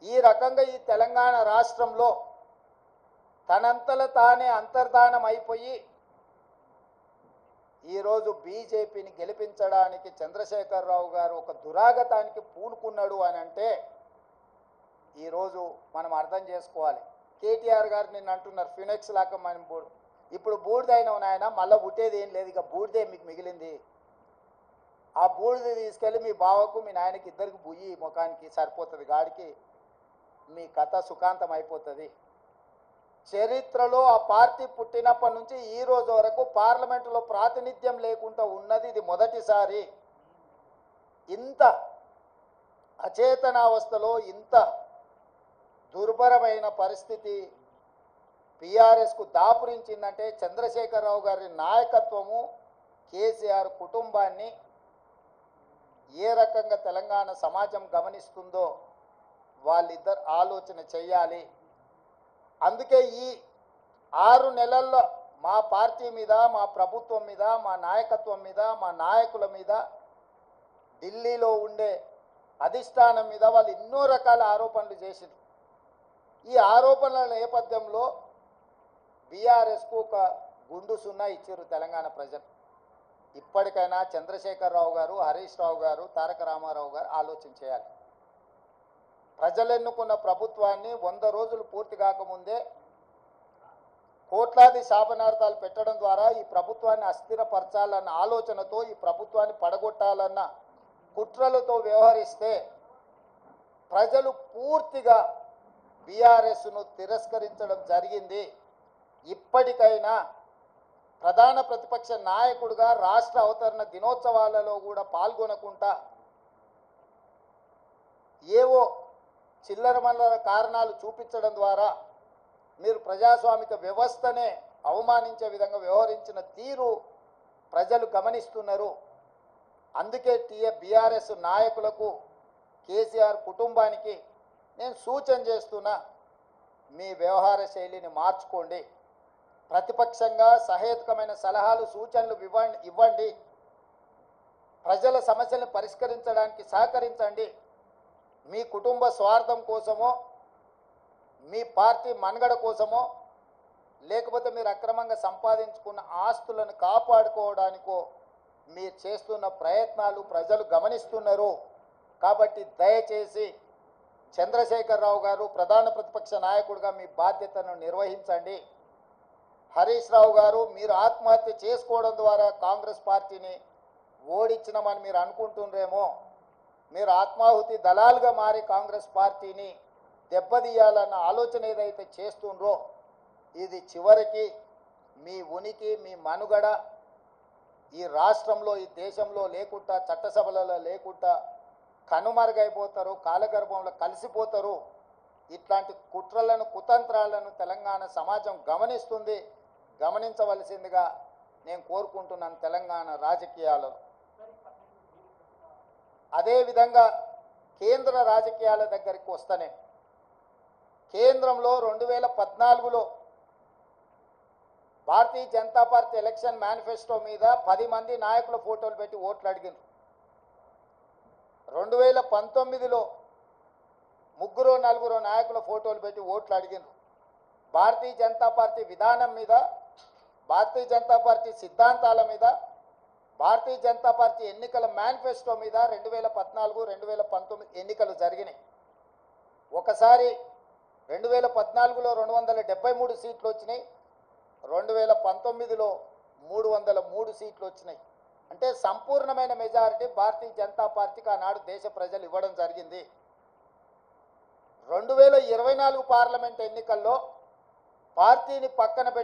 ఈ రకంగా ఈ తెలంగాణ రాష్ట్రంలో తనంతల తానే అంతర్ధానం అయిపోయి ఈరోజు బీజేపీని గెలిపించడానికి చంద్రశేఖరరావు గారు ఒక దురాగతానికి పూనుకున్నాడు అని అంటే ఈరోజు మనం అర్థం చేసుకోవాలి. కేటీఆర్ గారు నిన్న అంటున్నారు ఫినిక్స్ లాగా మనం ఇప్పుడు బూడిదైన నాయన మళ్ళీ పుట్టేది ఏం లేదు, ఇక బూడిదే మీకు మిగిలింది. ఆ బూడిద తీసుకెళ్ళి మీ బావకు మీ నాయనకి ఇద్దరికి బుయ్యి ముఖానికి సరిపోతుంది, గాడికి మీ కథ సుఖాంతం అయిపోతుంది. చరిత్రలో ఆ పార్టీ పుట్టినప్పటి నుంచి ఈ రోజు వరకు పార్లమెంటులో ప్రాతినిధ్యం లేకుండా ఉన్నది ఇది మొదటిసారి. ఇంత అచేతనావస్థలో ఇంత దుర్భరమైన పరిస్థితి బీఆర్ఎస్కు దాపురించిందంటే చంద్రశేఖరరావు గారి నాయకత్వము, కేసీఆర్ కుటుంబాన్ని ఏ రకంగా తెలంగాణ సమాజం గమనిస్తుందో వాళ్ళిద్దరు ఆలోచన చెయ్యాలి. అందుకే ఈ 6 నెలల్లో మా పార్టీ మీద, మా ప్రభుత్వం మీద, మా నాయకత్వం మీద, మా నాయకుల మీద, ఢిల్లీలో ఉండే అధిష్టానం మీద వాళ్ళు ఎన్నో రకాల ఆరోపణలు చేసింది. ఈ ఆరోపణల నేపథ్యంలో బీఆర్ఎస్కు ఒక గుండు సున్నా ఇచ్చారు తెలంగాణ ప్రజలు. ఇప్పటికైనా చంద్రశేఖరరావు గారు, హరీష్ రావు గారు, తారక రామారావు గారు ఆలోచన చేయాలి. ప్రజలు ఎన్నుకున్న ప్రభుత్వాన్ని 100 రోజులు పూర్తి కాకముందే కోట్లాది శాపనార్థాలు పెట్టడం ద్వారా ఈ ప్రభుత్వాన్ని అస్థిరపరచాలన్న ఆలోచనతో, ఈ ప్రభుత్వాన్ని పడగొట్టాలన్న కుట్రలతో వ్యవహరిస్తే ప్రజలు పూర్తిగా బీఆర్ఎస్ను తిరస్కరించడం జరిగింది. ఇప్పటికైనా ప్రధాన ప్రతిపక్ష నాయకుడిగా రాష్ట్ర అవతరణ దినోత్సవాలలో కూడా పాల్గొనకుండా ఏవో చిల్లరమల్లర కారణాలు చూపించడం ద్వారా మీరు ప్రజాస్వామిక వ్యవస్థనే అవమానించే విధంగా వ్యవహరించిన తీరు ప్రజలు గమనిస్తున్నారు. అందుకే బీఆర్ఎస్ నాయకులకు, కేసీఆర్ కుటుంబానికి నేను సూచన చేస్తున్నా, మీ వ్యవహార శైలిని మార్చుకోండి. ప్రతిపక్షంగా సహేతుకమైన సలహాలు, సూచనలు ఇవ్వండి. ప్రజల సమస్యలను పరిష్కరించడానికి సహకరించండి. మీ కుటుంబ స్వార్థం కోసమో, మీ పార్టీ మనుగడ కోసమో, లేకపోతే మీరు అక్రమంగా సంపాదించుకున్న ఆస్తులను కాపాడుకోవడానికో మీరు చేస్తున్న ప్రయత్నాలు ప్రజలు గమనిస్తున్నారు. కాబట్టి దయచేసి చంద్రశేఖరరావు గారు ప్రధాన ప్రతిపక్ష నాయకుడిగా మీ బాధ్యతను నిర్వహించండి. హరీష్ రావు గారు, మీరు ఆత్మహత్య చేసుకోవడం ద్వారా కాంగ్రెస్ పార్టీని ఓడించినామని మీరు అనుకుంటున్నారేమో. మీరు ఆత్మాహుతి దళాలుగా మారి కాంగ్రెస్ పార్టీని దెబ్బతీయాలన్న ఆలోచన ఏదైతే చేస్తుండ్రో ఇది చివరికి మీ ఉనికి, మీ మనుగడ ఈ రాష్ట్రంలో, ఈ దేశంలో లేకుండా, చట్టసభలలో లేకుండా కనుమరుగైపోతారు, కాలగర్భంలో కలిసిపోతారు. ఇట్లాంటి కుట్రలను, కుతంత్రాలను తెలంగాణ సమాజం గమనిస్తుంది. గమనించవలసిందిగా నేను కోరుకుంటున్నాను తెలంగాణ రాజకీయాలలో. అదేవిధంగా కేంద్ర రాజకీయాల దగ్గరికి వస్తేనే కేంద్రంలో 2014లో Bharatiya Janata party election manifesto మీద 10 మంది నాయకుల ఫోటోలు పెట్టి ఓట్లు అడిగింది. 2019లో 3-4 నాయకుల ఫోటోలు పెట్టి ఓట్లు అడిగిండ్రు. భారతీయ జనతా పార్టీ విధానం మీద, భారతీయ జనతా పార్టీ సిద్ధాంతాల మీద, భారతీయ జనతా పార్టీ ఎన్నికల మేనిఫెస్టో మీద 2014, 2019 ఎన్నికలు జరిగినాయి. ఒకసారి 2014లో 273 సీట్లు వచ్చినాయి, 2019లో 303 సీట్లు వచ్చినాయి. అంటే సంపూర్ణమైన మెజారిటీ భారతీయ జనతా పార్టీకి ఆనాడు దేశ ప్రజలు ఇవ్వడం జరిగింది. 2024 పార్లమెంట్ ఎన్నికల్లో పార్టీని పక్కన పెట్టి